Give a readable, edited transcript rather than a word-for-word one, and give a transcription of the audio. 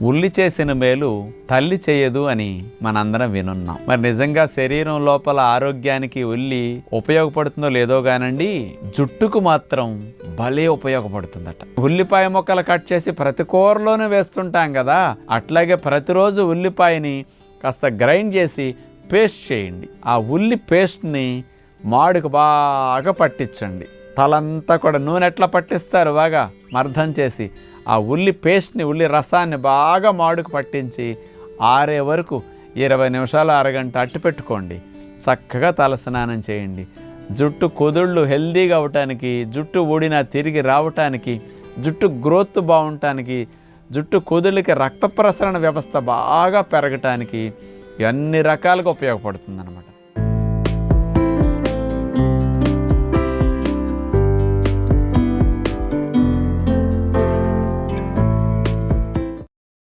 ఉల్లి చేసిన మేలు తల్లి చేయదు అని మనందరం వినున్నాం. మరి నిజంగా శరీరం లోపల ఆరోగ్యానికి ఉల్లి ఉపయోగపడుతుందో లేదో గానండి, జుట్టుకు మాత్రం భలే ఉపయోగపడుతుందట. ఉల్లిపాయ ముక్కలు కట్ చేసి ప్రతి కూరలోనూ వేస్తుంటాం కదా, అట్లాగే ప్రతిరోజు ఉల్లిపాయని కాస్త గ్రైండ్ చేసి పేస్ట్ చేయండి. ఆ ఉల్లి పేస్ట్ని మాడుకు బాగా పట్టించండి. తలంతా కూడా నూనె ఎట్లా పట్టిస్తారు బాగా మర్దం చేసి, ఆ ఉల్లి పేస్ట్ని, ఉల్లి రసాన్ని బాగా మాడుకు పట్టించి ఆరే వరకు 20 నిమిషాలు అరగంట అట్టు పెట్టుకోండి. చక్కగా తలస్నానం చేయండి. జుట్టు కుదుళ్ళు హెల్దీగా అవటానికి, జుట్టు ఊడినా తిరిగి రావటానికి, జుట్టు గ్రోత్ బాగుండటానికి, జుట్టు కుదుళ్ళకి రక్త ప్రసరణ వ్యవస్థ బాగా పెరగటానికి అన్ని రకాలుగా ఉపయోగపడుతుంది అన్నమాట.